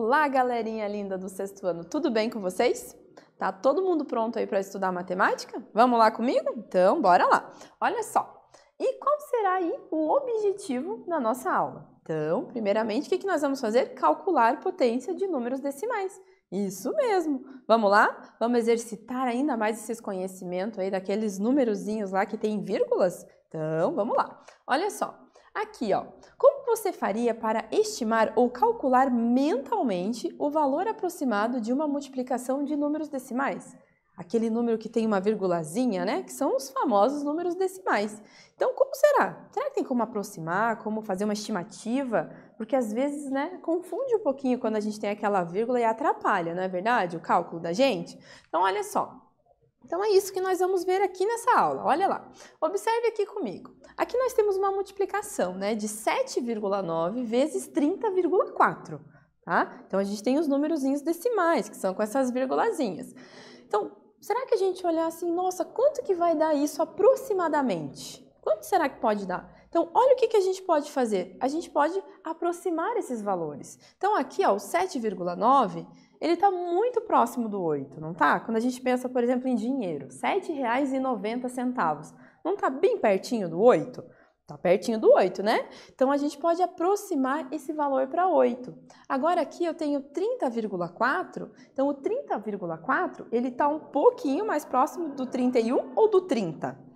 Olá, galerinha linda do sexto ano, tudo bem com vocês? Tá todo mundo pronto aí para estudar matemática? Vamos lá comigo? Então, bora lá. Olha só, e qual será aí o objetivo da nossa aula? Então, primeiramente, o que nós vamos fazer? Calcular potência de números decimais. Isso mesmo! Vamos lá? Vamos exercitar ainda mais esses conhecimentos aí daqueles numerozinhos lá que tem vírgulas? Então, vamos lá. Olha só. Aqui, ó, como você faria para estimar ou calcular mentalmente o valor aproximado de uma multiplicação de números decimais? Aquele número que tem uma virgulazinha, né? Que são os famosos números decimais. Então, como será? Será que tem como aproximar, como fazer uma estimativa? Porque às vezes, né, confunde um pouquinho quando a gente tem aquela vírgula e atrapalha, não é verdade? O cálculo da gente? Então, olha só. Então, é isso que nós vamos ver aqui nessa aula. Olha lá. Observe aqui comigo. Aqui nós temos uma multiplicação, né, de 7,9 vezes 30,4, tá? Então, a gente tem os numerozinhos decimais, que são com essas virgulazinhas. Então, será que a gente olhar assim, nossa, quanto que vai dar isso aproximadamente? Quanto será que pode dar? Então, olha o que a gente pode fazer. A gente pode aproximar esses valores. Então, aqui, ó, o 7,9... ele está muito próximo do 8, não tá? Quando a gente pensa, por exemplo, em dinheiro, R$ 7,90, não está bem pertinho do 8? Está pertinho do 8, né? Então, a gente pode aproximar esse valor para 8. Agora, aqui eu tenho 30,4, então o 30,4, ele está um pouquinho mais próximo do 31 ou do 30?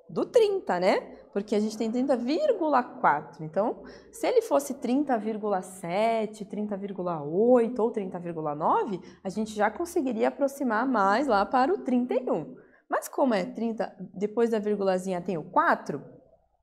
Do 30, né? Porque a gente tem 30,4. Então, se ele fosse 30,7, 30,8 ou 30,9, a gente já conseguiria aproximar mais lá para o 31. Mas como é 30, depois da virgulazinha tem o 4,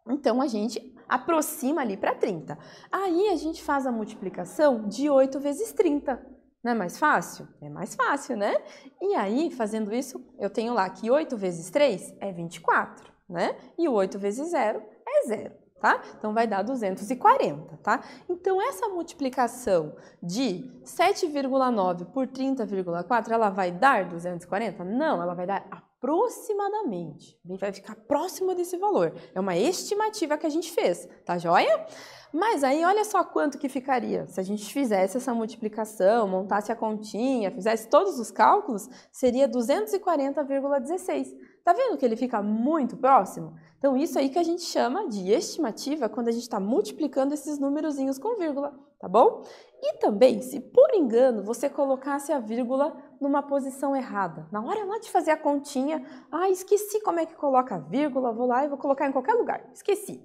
então a gente aproxima ali para 30. Aí a gente faz a multiplicação de 8 vezes 30. Não é mais fácil? É mais fácil, né? E aí, fazendo isso, eu tenho lá que 8 vezes 3 é 24. Né? E o 8 vezes 0 é 0, tá? Então, vai dar 240, tá? Então, essa multiplicação de 7,9 por 30,4, ela vai dar 240? Não, ela vai dar aproximadamente. Vai ficar próximo desse valor. É uma estimativa que a gente fez, tá joia? Mas aí, olha só quanto que ficaria. Se a gente fizesse essa multiplicação, montasse a continha, fizesse todos os cálculos, seria 240,16. Tá vendo que ele fica muito próximo? Então, isso aí que a gente chama de estimativa quando a gente está multiplicando esses numerozinhos com vírgula, tá bom? E também, se por engano você colocasse a vírgula numa posição errada, na hora lá de fazer a continha, esqueci como é que coloca a vírgula, vou lá e vou colocar em qualquer lugar, esqueci.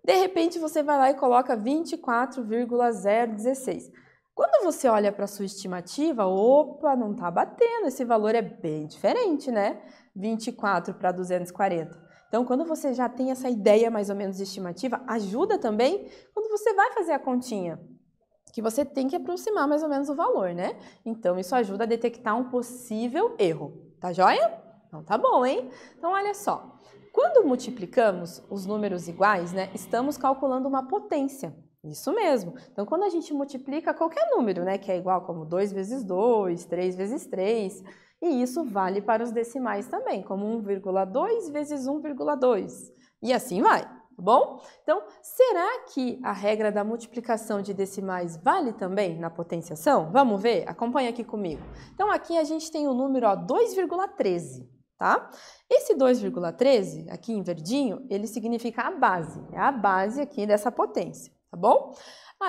De repente, você vai lá e coloca 24,016. Quando você olha para a sua estimativa, opa, não está batendo, esse valor é bem diferente, né? 24 para 240. Então, quando você já tem essa ideia mais ou menos de estimativa, ajuda também quando você vai fazer a continha, que você tem que aproximar mais ou menos o valor, né? Então, isso ajuda a detectar um possível erro, tá joia? Então, tá bom, hein? Então, olha só. Quando multiplicamos os números iguais, né, estamos calculando uma potência. Isso mesmo. Então, quando a gente multiplica qualquer número, né, que é igual como 2 vezes 2, 3 vezes 3, e isso vale para os decimais também, como 1,2 vezes 1,2. E assim vai, tá bom? Então, será que a regra da multiplicação de decimais vale também na potenciação? Vamos ver? Acompanha aqui comigo. Então, aqui a gente tem o número 2,13. Tá? Esse 2,13, aqui em verdinho, ele significa a base. É a base aqui dessa potência, tá bom?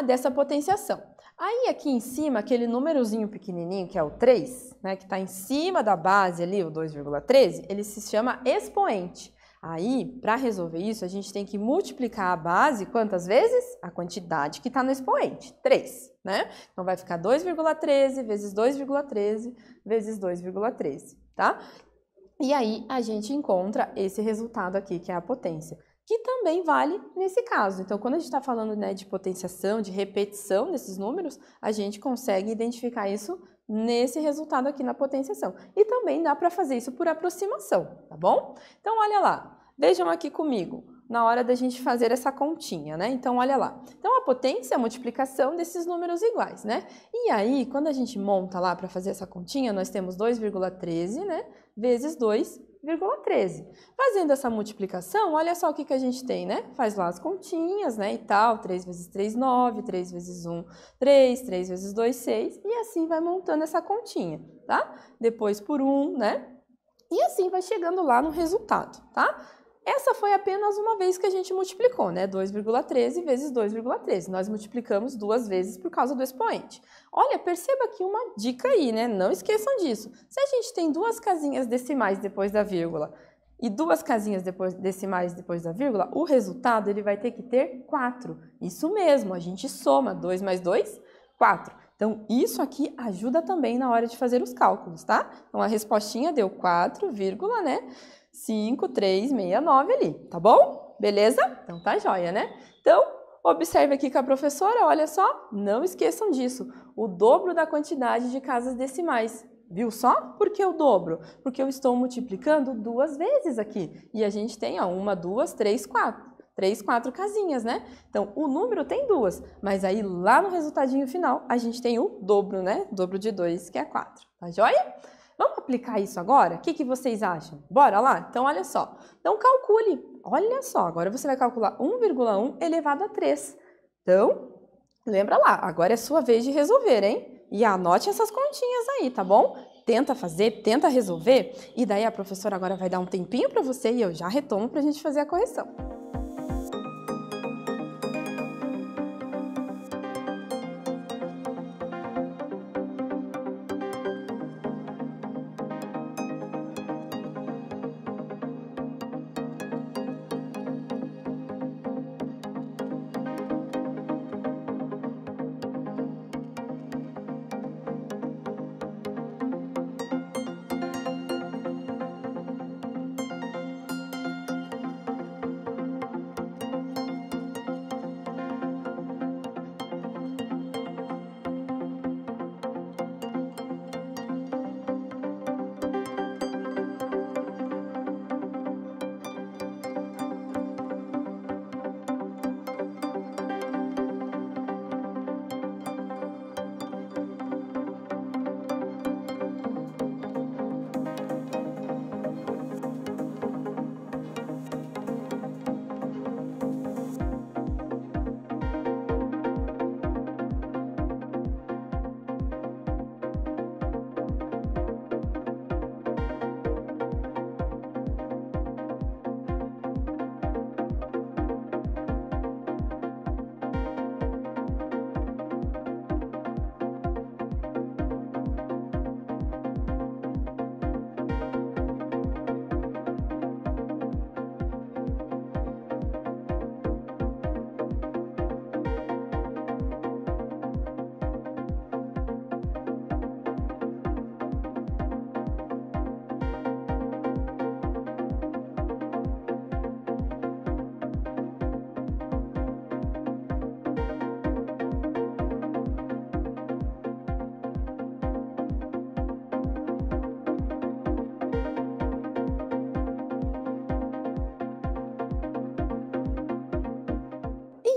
Dessa potenciação. Aí, aqui em cima, aquele númerozinho pequenininho, que é o 3, né, que está em cima da base ali, o 2,13, ele se chama expoente. Aí, para resolver isso, a gente tem que multiplicar a base quantas vezes? A quantidade que está no expoente, 3, né? Então, vai ficar 2,13 vezes 2,13 vezes 2,13, tá? E aí, a gente encontra esse resultado aqui, que é a potência, que também vale nesse caso. Então, quando a gente está falando, né, de potenciação, de repetição desses números, a gente consegue identificar isso nesse resultado aqui na potenciação. E também dá para fazer isso por aproximação, tá bom? Então, olha lá. Vejam aqui comigo, na hora da gente fazer essa continha, né? Então, olha lá. Então, a potência é a multiplicação desses números iguais, né? E aí, quando a gente monta lá para fazer essa continha, nós temos 2,13, né? Vezes 2 2,13. Fazendo essa multiplicação, olha só o que a gente tem, né? Faz lá as continhas, né, e tal, 3 vezes 3, 9, 3 vezes 1, 3, 3 vezes 2, 6, e assim vai montando essa continha, tá? Depois por 1, né? E assim vai chegando lá no resultado, tá? Essa foi apenas uma vez que a gente multiplicou, né? 2,13 vezes 2,13. Nós multiplicamos 2 vezes por causa do expoente. Olha, perceba aqui uma dica aí, né? Não esqueçam disso. Se a gente tem duas casinhas decimais depois da vírgula e duas casinhas decimais depois da vírgula, o resultado ele vai ter que ter 4. Isso mesmo, a gente soma 2 mais 2, 4. Então, isso aqui ajuda também na hora de fazer os cálculos, tá? Então, a respostinha deu 4, né? 5369 ali, tá bom? Beleza? Então tá joia, né? Então, observe aqui com a professora, olha só, não esqueçam disso, o dobro da quantidade de casas decimais. Viu só? Por que o dobro? Porque eu estou multiplicando 2 vezes aqui. E a gente tem, ó, 1, 2, 3, 4. 3, 4 casinhas, né? Então, o número tem 2, mas aí lá no resultadinho final, a gente tem o dobro, né? O dobro de 2, que é 4. Tá joia? Vamos aplicar isso agora? O que vocês acham? Bora lá? Então, olha só. Então, calcule. Olha só, agora você vai calcular 1,1 elevado a 3. Então, lembra lá, agora é sua vez de resolver, hein? E anote essas continhas aí, tá bom? Tenta fazer, tenta resolver, e daí a professora agora vai dar um tempinho para você e eu já retomo para a gente fazer a correção.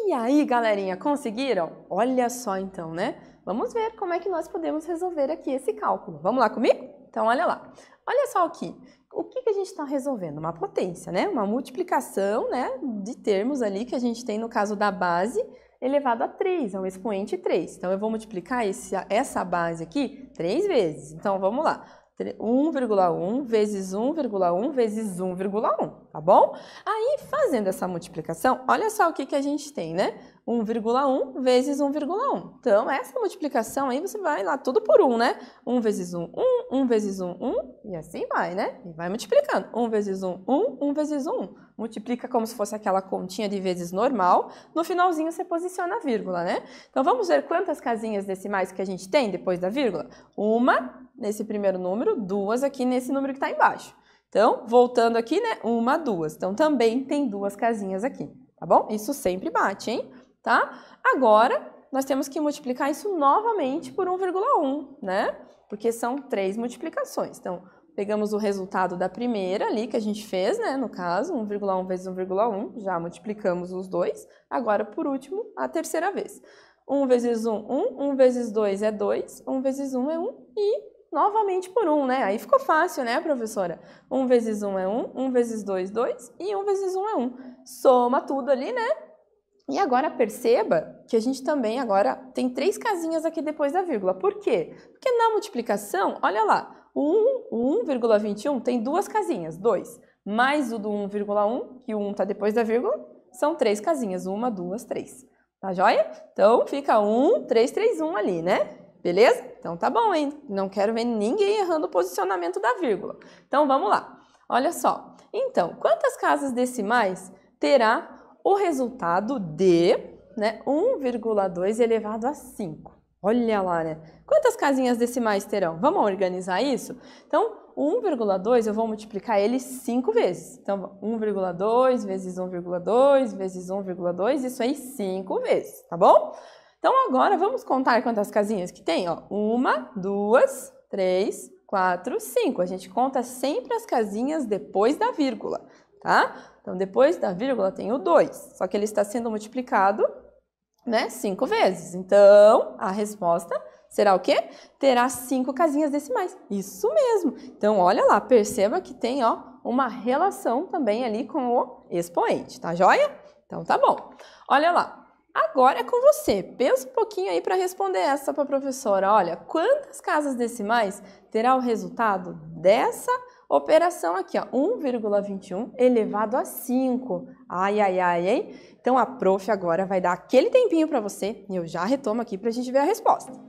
E aí, galerinha, conseguiram? Olha só então, né? Vamos ver como é que nós podemos resolver aqui esse cálculo. Vamos lá comigo? Então, olha lá. Olha só aqui. O que a gente está resolvendo? Uma potência, né? Uma multiplicação, né, de termos ali que a gente tem no caso da base elevado a 3, é um expoente 3. Então, eu vou multiplicar essa base aqui 3 vezes. Então, vamos lá. 1,1 vezes 1,1 vezes 1,1, tá bom? Aí, fazendo essa multiplicação, olha só o que a gente tem, né? 1,1 vezes 1,1. Então, essa multiplicação aí você vai lá tudo por 1, né? 1 vezes 1, 1, 1 vezes 1, 1, e assim vai, né? E vai multiplicando. 1 vezes 1, 1, 1 vezes 1. Multiplica como se fosse aquela continha de vezes normal. No finalzinho você posiciona a vírgula, né? Então, vamos ver quantas casinhas decimais que a gente tem depois da vírgula? Uma nesse primeiro número, 2 aqui nesse número que está embaixo. Então, voltando aqui, né? 1, 2. Então, também tem 2 casinhas aqui, tá bom? Isso sempre bate, hein? Tá? Agora, nós temos que multiplicar isso novamente por 1,1, né? Porque são 3 multiplicações. Então, pegamos o resultado da primeira ali que a gente fez, né? No caso, 1,1 vezes 1,1, já multiplicamos os dois. Agora, por último, a terceira vez. 1 vezes 1, 1. 1 vezes 2 é 2. 1 vezes 1 é 1. E novamente por 1, né? Aí ficou fácil, né, professora? 1 vezes 1 é 1, 1 vezes 2, 2 e 1 vezes 1 é 1. Soma tudo ali, né? E agora perceba que a gente também agora tem 3 casinhas aqui depois da vírgula. Por quê? Porque na multiplicação, olha lá, o 1,21 tem 2 casinhas, 2. Mais o do 1,1, que o 1 está depois da vírgula, são 3 casinhas, 1, 2, 3. Tá joia? Então fica 1, 3, 3, 1 ali, né? Beleza? Então tá bom, hein? Não quero ver ninguém errando o posicionamento da vírgula. Então vamos lá. Olha só. Então, quantas casas decimais terá o resultado de, né, 1,2 elevado a 5? Olha lá, né? Quantas casinhas decimais terão? Vamos organizar isso? Então, o 1,2 eu vou multiplicar ele 5 vezes. Então, 1,2 vezes 1,2 vezes 1,2, isso aí 5 vezes, tá bom? Então, agora vamos contar quantas casinhas que tem, ó. 1, 2, 3, 4, 5. A gente conta sempre as casinhas depois da vírgula, tá? Então, depois da vírgula tem o 2, só que ele está sendo multiplicado, né, 5 vezes. Então, a resposta será o quê? Terá 5 casinhas decimais. Isso mesmo. Então, olha lá, perceba que tem, ó, uma relação também ali com o expoente, tá joia? Então, tá bom. Olha lá. Agora é com você. Pensa um pouquinho aí para responder essa para a professora. Olha, quantas casas decimais terá o resultado dessa operação aqui, ó, 1,21 elevado a 5. Ai, ai, ai, hein? Então, a prof agora vai dar aquele tempinho para você e eu já retomo aqui para a gente ver a resposta.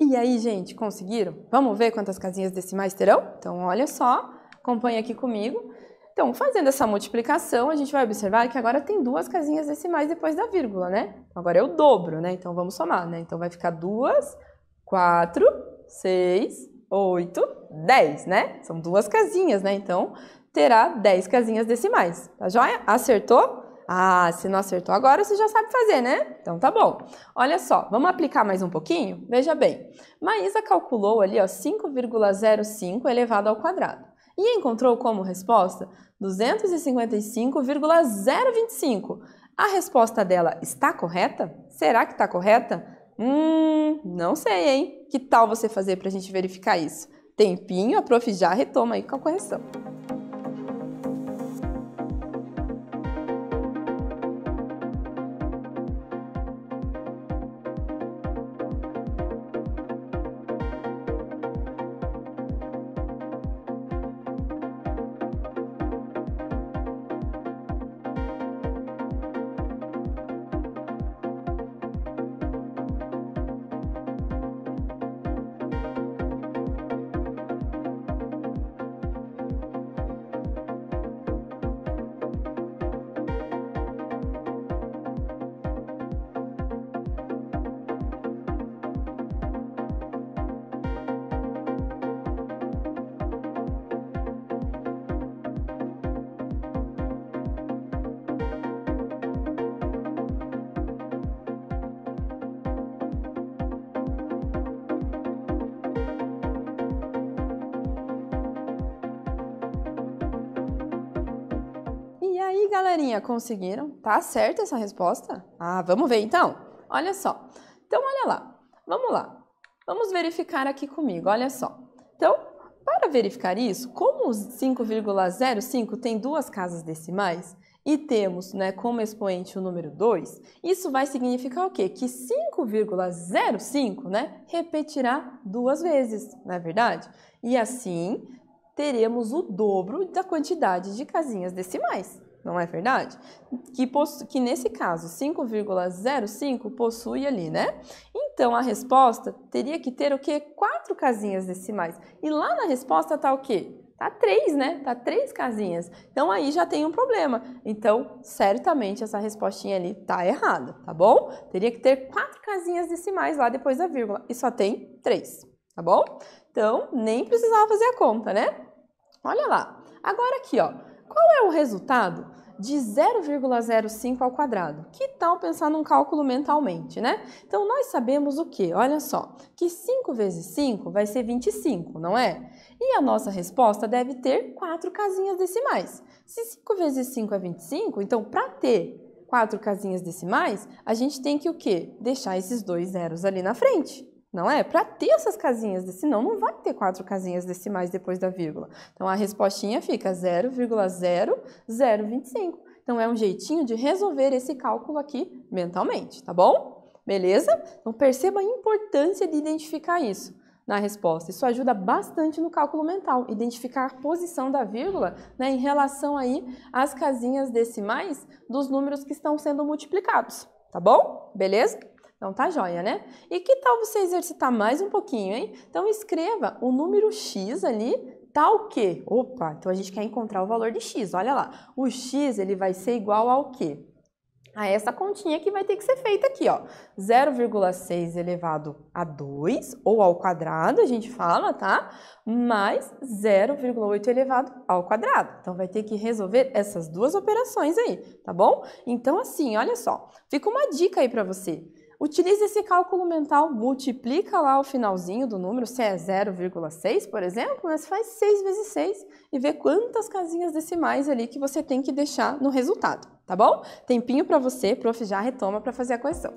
E aí, gente, conseguiram? Vamos ver quantas casinhas decimais terão? Então, olha só, acompanha aqui comigo. Então, fazendo essa multiplicação, a gente vai observar que agora tem 2 casinhas decimais depois da vírgula, né? Agora é o dobro, né? Então, vamos somar, né? Então, vai ficar 2, 4, 6, 8, 10, né? São 2 casinhas, né? Então, terá 10 casinhas decimais. Tá joia? Acertou? Ah, se não acertou agora, você já sabe fazer, né? Então tá bom. Olha só, vamos aplicar mais um pouquinho? Veja bem, Maísa calculou ali, ó, 5,05 elevado ao quadrado e encontrou como resposta 255,025. A resposta dela está correta? Será que está correta? Não sei, hein? Que tal você fazer para a gente verificar isso? Tempinho, a prof já retoma aí com a correção. E aí, galerinha, conseguiram? Tá certa essa resposta? Ah, vamos ver então? Olha só. Então, olha lá. Vamos lá. Vamos verificar aqui comigo, olha só. Então, para verificar isso, como o 5,05 tem 2 casas decimais e temos, né, como expoente o número 2, isso vai significar o quê? Que 5,05, né, repetirá 2 vezes, não é verdade? E assim, teremos o dobro da quantidade de casinhas decimais, não é verdade? Que nesse caso, 5,05 possui ali, né? Então, a resposta teria que ter o quê? 4 casinhas decimais. E lá na resposta está o quê? Tá 3, né? Tá 3 casinhas. Então, aí já tem um problema. Então, certamente, essa respostinha ali tá errada, tá bom? Teria que ter 4 casinhas decimais lá depois da vírgula. E só tem 3, tá bom? Então, nem precisava fazer a conta, né? Olha lá. Agora aqui, ó. Qual é o resultado de 0,05 ao quadrado? Que tal pensar num cálculo mentalmente, né? Então, nós sabemos o quê? Olha só, que 5 vezes 5 vai ser 25, não é? E a nossa resposta deve ter 4 casinhas decimais. Se 5 vezes 5 é 25, então, para ter 4 casinhas decimais, a gente tem que o quê? Deixar esses 2 zeros ali na frente. Não é? Para ter essas casinhas, senão não vai ter 4 casinhas decimais depois da vírgula. Então, a respostinha fica 0,0025. Então, é um jeitinho de resolver esse cálculo aqui mentalmente, tá bom? Beleza? Então, perceba a importância de identificar isso na resposta. Isso ajuda bastante no cálculo mental, identificar a posição da vírgula, né, em relação aí às casinhas decimais dos números que estão sendo multiplicados, tá bom? Beleza? Então tá joia, né? E que tal você exercitar mais um pouquinho, hein? Então escreva o número x ali, tá o quê? Opa, então a gente quer encontrar o valor de x, olha lá. O x, ele vai ser igual ao quê? A essa continha que vai ter que ser feita aqui, ó. 0,6 elevado a 2, ou ao quadrado, a gente fala, tá? Mais 0,8 elevado ao quadrado. Então, vai ter que resolver essas duas operações aí, tá bom? Então, assim, olha só. Fica uma dica aí pra você. Utilize esse cálculo mental, multiplica lá o finalzinho do número, se é 0,6, por exemplo, mas faz 6 vezes 6 e vê quantas casinhas decimais ali que você tem que deixar no resultado, tá bom? Tempinho para você, prof, já retoma para fazer a correção.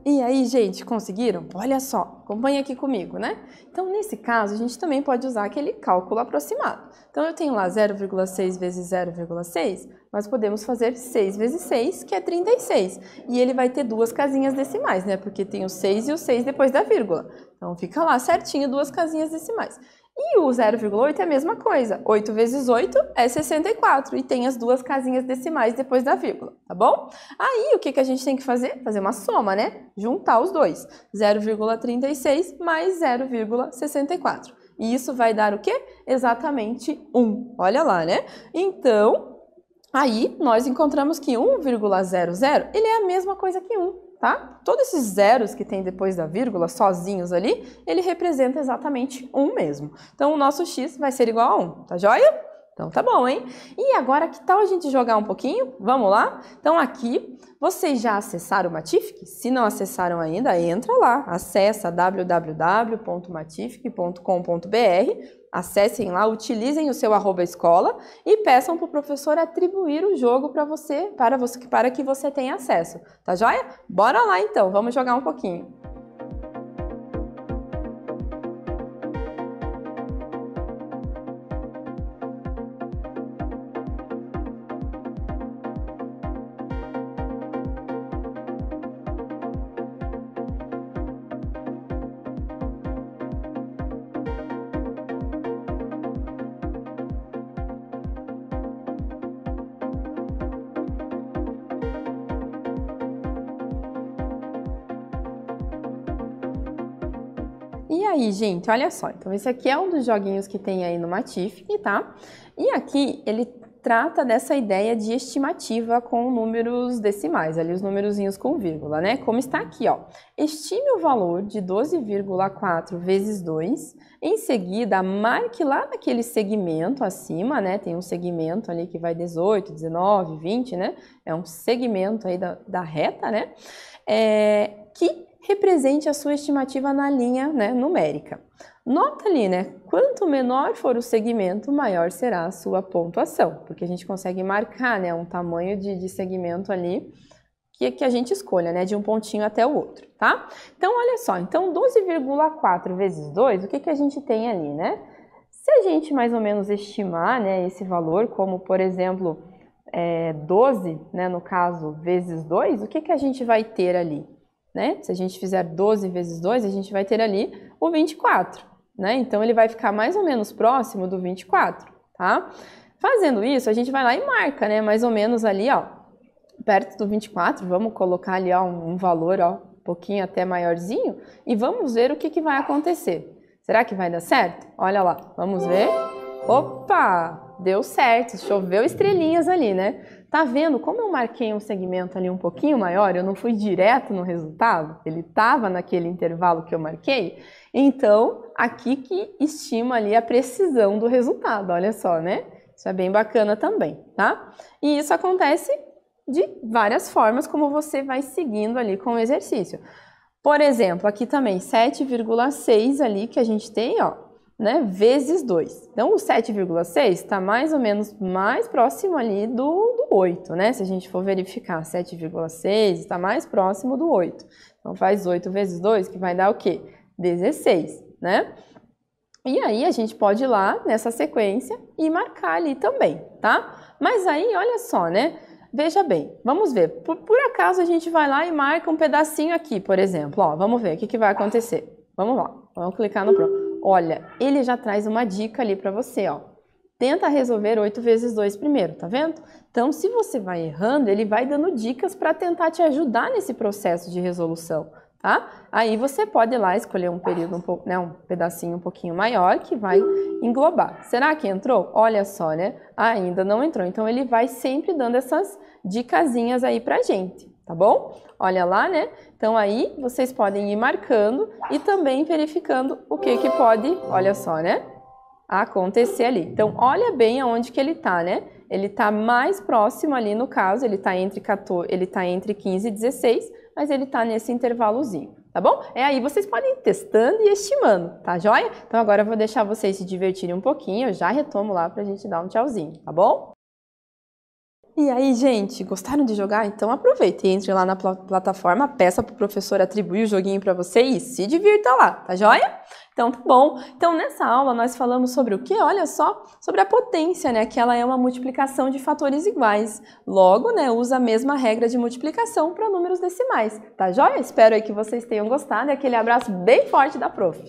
E aí, gente, conseguiram? Olha só, acompanha aqui comigo, né? Então, nesse caso, a gente também pode usar aquele cálculo aproximado. Então, eu tenho lá 0,6 vezes 0,6, nós podemos fazer 6 vezes 6, que é 36. E ele vai ter duas casinhas decimais, né? Porque tem o 6 e o 6 depois da vírgula. Então, fica lá certinho, duas casinhas decimais. E o 0,8 é a mesma coisa. 8 vezes 8 é 64 e tem as duas casinhas decimais depois da vírgula, tá bom? Aí, o que a gente tem que fazer? Fazer uma soma, né? Juntar os dois. 0,36 mais 0,64. E isso vai dar o quê? Exatamente 1. Olha lá, né? Então, aí nós encontramos que 1,00, ele é a mesma coisa que 1, tá? Todos esses zeros que tem depois da vírgula, sozinhos ali, ele representa exatamente 1 mesmo. Então, o nosso x vai ser igual a 1, tá joia? Então, tá bom, hein? E agora, que tal a gente jogar um pouquinho? Vamos lá? Então, aqui, vocês já acessaram o Matific? Se não acessaram ainda, entra lá, acessa www.matific.com.br, acessem lá, utilizem o seu @escola e peçam para o professor atribuir o jogo para que você tenha acesso, tá joia? Bora lá então, vamos jogar um pouquinho. E aí, gente, olha só, então esse aqui é um dos joguinhos que tem aí no Matific, tá? E aqui ele trata dessa ideia de estimativa com números decimais, ali os numerozinhos com vírgula, né? Como está aqui, ó. Estime o valor de 12,4 vezes 2, em seguida marque lá naquele segmento acima, né? Tem um segmento ali que vai 18, 19, 20, né? É um segmento aí da reta, né? Que represente a sua estimativa na linha, né, numérica. Nota ali, né, quanto menor for o segmento, maior será a sua pontuação, porque a gente consegue marcar, né, um tamanho de segmento ali que a gente escolha, né, de um pontinho até o outro, tá? Então, olha só, então 12,4 vezes 2, o que a gente tem ali, né? Se a gente mais ou menos estimar, né, esse valor, como, por exemplo, 12, né, no caso, vezes 2, o que a gente vai ter ali? Né? Se a gente fizer 12 vezes 2, a gente vai ter ali o 24, né? Então, ele vai ficar mais ou menos próximo do 24, tá? Fazendo isso, a gente vai lá e marca, né? Mais ou menos ali, ó, perto do 24, vamos colocar ali, ó, um valor, ó, um pouquinho até maiorzinho, e vamos ver o que vai acontecer. Será que vai dar certo? Olha lá, vamos ver. Opa! Deu certo, choveu estrelinhas ali, né? Tá vendo como eu marquei um segmento ali um pouquinho maior, eu não fui direto no resultado, ele estava naquele intervalo que eu marquei? Então, aqui que estima ali a precisão do resultado, olha só, né? Isso é bem bacana também, tá? E isso acontece de várias formas, como você vai seguindo ali com o exercício. Por exemplo, aqui também, 7,6 ali que a gente tem, ó, né, vezes 2. Então, o 7,6 está mais ou menos mais próximo ali do 8, né? Se a gente for verificar, 7,6 está mais próximo do 8. Então, faz 8 vezes 2, que vai dar o quê? 16, né? E aí, a gente pode ir lá nessa sequência e marcar ali também, tá? Mas aí, olha só, né? Veja bem, vamos ver. Por acaso, a gente vai lá e marca um pedacinho aqui, por exemplo. Ó, vamos ver o que vai acontecer. Vamos lá, vamos clicar no Pro. Olha, ele já traz uma dica ali para você, ó. Tenta resolver 8 vezes 2 primeiro, tá vendo? Então, se você vai errando, ele vai dando dicas para tentar te ajudar nesse processo de resolução, tá? Aí você pode ir lá escolher um período um pedacinho um pouquinho maior que vai englobar. Será que entrou? Olha só, né? Ainda não entrou. Então, ele vai sempre dando essas dicasinhas aí pra gente, tá bom? Olha lá, né? Então, aí vocês podem ir marcando e também verificando o que pode, olha só, né? Acontecer ali. Então, olha bem aonde que ele tá, né? Ele tá mais próximo ali, no caso, ele tá entre 15 e 16, mas ele tá nesse intervalozinho, tá bom? Aí vocês podem ir testando e estimando, tá joia? Então, agora eu vou deixar vocês se divertirem um pouquinho, eu já retomo lá pra gente dar um tchauzinho, tá bom? E aí, gente, gostaram de jogar? Então aproveita e entre lá na plataforma, peça para o professor atribuir o joguinho para você e se divirta lá, tá joia? Então tá bom. Então nessa aula nós falamos sobre o quê? Olha só, sobre a potência, né? Que ela é uma multiplicação de fatores iguais. Logo, né, usa a mesma regra de multiplicação para números decimais, tá joia? Espero aí que vocês tenham gostado e aquele abraço bem forte da prof.